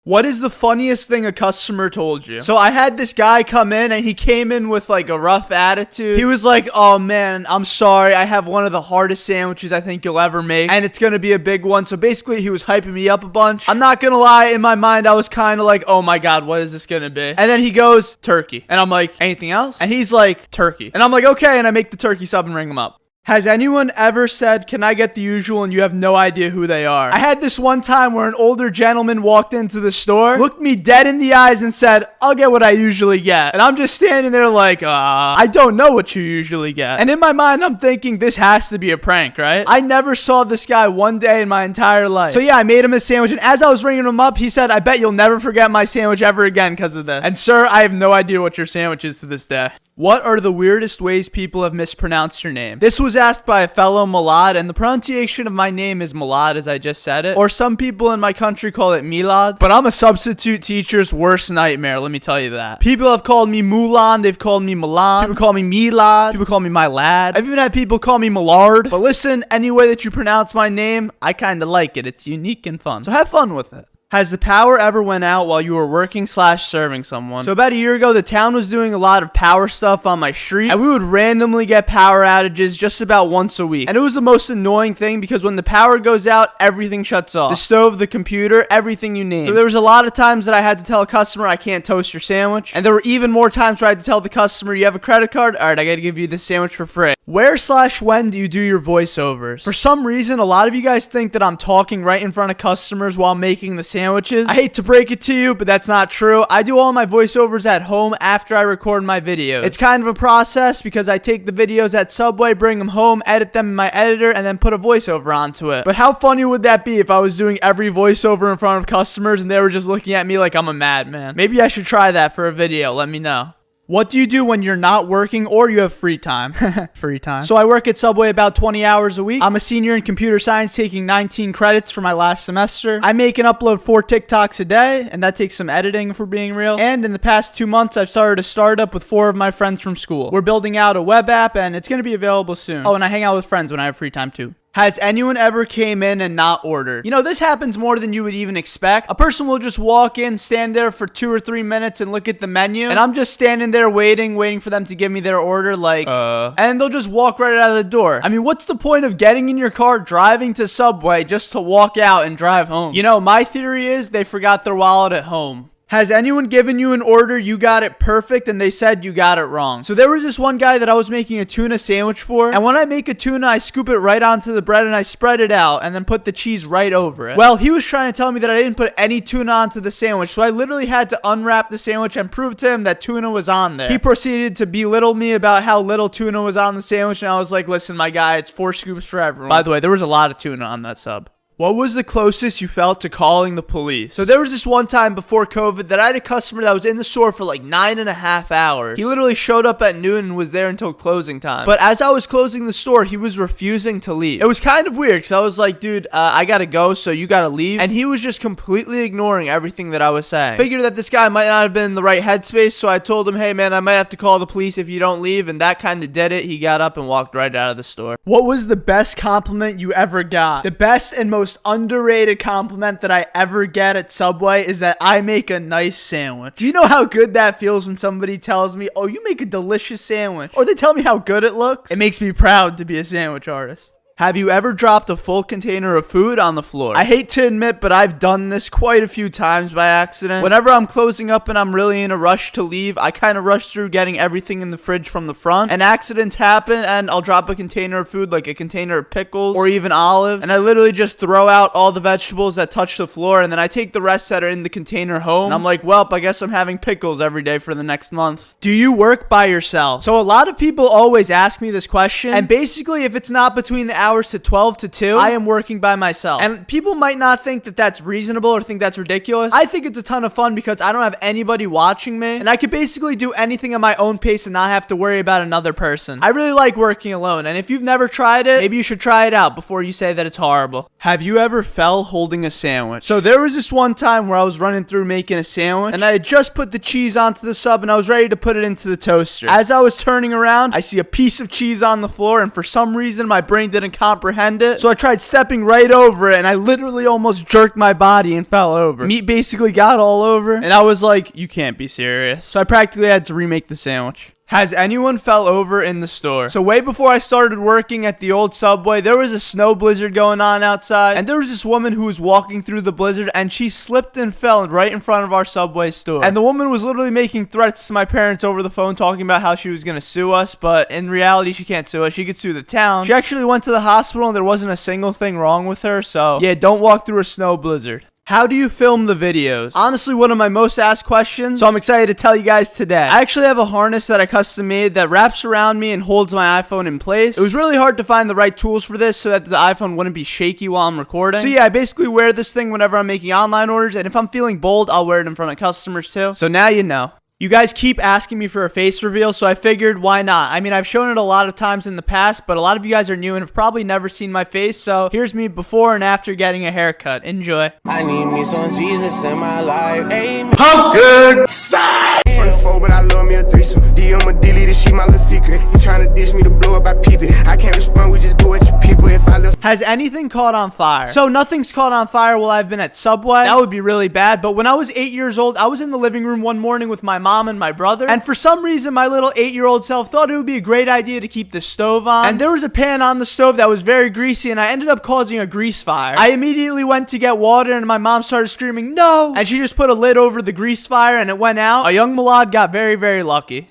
What is the funniest thing a customer told you? So I had this guy come in and he came in with like a rough attitude. He was like, oh man, I'm sorry. I have one of the hardest sandwiches I think you'll ever make. And it's going to be a big one. So basically he was hyping me up a bunch. I'm not going to lie. In my mind, I was kind of like, oh my God, what is this going to be? And then he goes, turkey. And I'm like, anything else? And he's like, turkey. And I'm like, okay. And I make the turkey sub and ring him up. Has anyone ever said, can I get the usual, and you have no idea who they are? I had this one time where an older gentleman walked into the store, looked me dead in the eyes and said, I'll get what I usually get. And I'm just standing there like, I don't know what you usually get. And in my mind, I'm thinking this has to be a prank, right? I never saw this guy one day in my entire life. So yeah, I made him a sandwich, and as I was ringing him up, he said, I bet you'll never forget my sandwich ever again because of this. And sir, I have no idea what your sandwich is to this day. What are the weirdest ways people have mispronounced your name? This was asked by a fellow Milad, and the pronunciation of my name is Milad as I just said it. Or some people in my country call it Milad, but I'm a substitute teacher's worst nightmare, let me tell you that. People have called me Mulan, they've called me Milan, people call me Milad, people call me my lad. I've even had people call me Millard. But listen, any way that you pronounce my name, I kinda like it. It's unique and fun. So have fun with it. Has the power ever went out while you were working/serving someone? So about a year ago, the town was doing a lot of power stuff on my street, and we would randomly get power outages just about once a week. And it was the most annoying thing because when the power goes out, everything shuts off. The stove, the computer, everything you name. So there was a lot of times that I had to tell a customer, I can't toast your sandwich. And there were even more times where I had to tell the customer, you have a credit card? All right, I gotta give you this sandwich for free. Where/when do you do your voiceovers? For some reason, a lot of you guys think that I'm talking right in front of customers while making the sandwiches. I hate to break it to you, but that's not true. I do all my voiceovers at home after I record my videos. It's kind of a process because I take the videos at Subway, bring them home, edit them in my editor, and then put a voiceover onto it. But how funny would that be if I was doing every voiceover in front of customers and they were just looking at me like I'm a madman? Maybe I should try that for a video. Let me know. What do you do when you're not working or you have free time? Free time. So I work at Subway about 20 hours a week. I'm a senior in computer science taking 19 credits for my last semester. I make and upload 4 TikToks a day, and that takes some editing for being real. And in the past 2 months, I've started a startup with 4 of my friends from school. We're building out a web app, and it's going to be available soon. Oh, and I hang out with friends when I have free time too. Has anyone ever came in and not ordered? You know, this happens more than you would even expect. A person will just walk in, stand there for 2 or 3 minutes and look at the menu. And I'm just standing there waiting for them to give me their order like, and they'll just walk right out of the door. I mean, what's the point of getting in your car, driving to Subway just to walk out and drive home? You know, my theory is they forgot their wallet at home. Has anyone given you an order, you got it perfect, and they said you got it wrong? So there was this one guy that I was making a tuna sandwich for, and when I make a tuna, I scoop it right onto the bread and I spread it out, and then put the cheese right over it. Well, he was trying to tell me that I didn't put any tuna onto the sandwich, so I literally had to unwrap the sandwich and prove to him that tuna was on there. He proceeded to belittle me about how little tuna was on the sandwich, and I was like, listen, my guy, it's 4 scoops for everyone. By the way, there was a lot of tuna on that sub. What was the closest you felt to calling the police? So there was this one time before COVID that I had a customer that was in the store for like 9.5 hours. He literally showed up at noon and was there until closing time. But as I was closing the store, he was refusing to leave. It was kind of weird because I was like, dude, I gotta go, so you gotta leave. And he was just completely ignoring everything that I was saying. Figured that this guy might not have been in the right headspace, so I told him, hey man, I might have to call the police if you don't leave. And that kind of did it. He got up and walked right out of the store. What was the best compliment you ever got? The best and most underrated compliment that I ever get at Subway is that I make a nice sandwich. Do you know how good that feels when somebody tells me, oh, you make a delicious sandwich? Or they tell me how good it looks? It makes me proud to be a sandwich artist. Have you ever dropped a full container of food on the floor? I hate to admit, but I've done this quite a few times by accident. Whenever I'm closing up and I'm really in a rush to leave, I kind of rush through getting everything in the fridge from the front. And accidents happen, and I'll drop a container of food, like a container of pickles or even olives. And I literally just throw out all the vegetables that touch the floor, and then I take the rest that are in the container home. And I'm like, well, I guess I'm having pickles every day for the next month. Do you work by yourself? So a lot of people always ask me this question, and basically if it's not between the hours to 12 to 2, I am working by myself. And people might not think that that's reasonable or think that's ridiculous. I think it's a ton of fun because I don't have anybody watching me, and I could basically do anything at my own pace and not have to worry about another person. I really like working alone, and if you've never tried it, maybe you should try it out before you say that it's horrible. Have you ever fell holding a sandwich? So there was this one time where I was running through making a sandwich, and I had just put the cheese onto the sub, and I was ready to put it into the toaster. As I was turning around, I see a piece of cheese on the floor, and for some reason my brain didn't comprehend it. So I tried stepping right over it, and I literally almost jerked my body and fell over. Meat basically got all over, and I was like, you can't be serious. So I practically had to remake the sandwich. Has anyone fell over in the store? So way before I started working at the old Subway, there was a snow blizzard going on outside, and there was this woman who was walking through the blizzard, and she slipped and fell right in front of our Subway store. And the woman was literally making threats to my parents over the phone, talking about how she was going to sue us, but in reality, she can't sue us. She could sue the town. She actually went to the hospital, and there wasn't a single thing wrong with her, so yeah, don't walk through a snow blizzard. How do you film the videos? Honestly, one of my most asked questions, so I'm excited to tell you guys today. I actually have a harness that I custom made that wraps around me and holds my iPhone in place. It was really hard to find the right tools for this so that the iPhone wouldn't be shaky while I'm recording. So yeah, I basically wear this thing whenever I'm making online orders, and if I'm feeling bold, I'll wear it in front of customers too. So now you know. You guys keep asking me for a face reveal, so I figured, why not? I mean, I've shown it a lot of times in the past, but a lot of you guys are new and have probably never seen my face, so here's me before and after getting a haircut. Enjoy. I need me some Jesus in my life. Pumpkin! But I love me a threesome. DM a delete it, she my little secret. You tryna dish me to blow up, I peep it. I can't respond, we just go at your people. If I listen. Has anything caught on fire? So nothing's caught on fire while I've been at Subway. That would be really bad, but when I was 8 years old, I was in the living room one morning with my mom and my brother, and for some reason, my little 8-year-old self thought it would be a great idea to keep the stove on, and there was a pan on the stove that was very greasy, and I ended up causing a grease fire. I immediately went to get water, and my mom started screaming, no! And she just put a lid over the grease fire, and it went out. A young Milad got very, very lucky.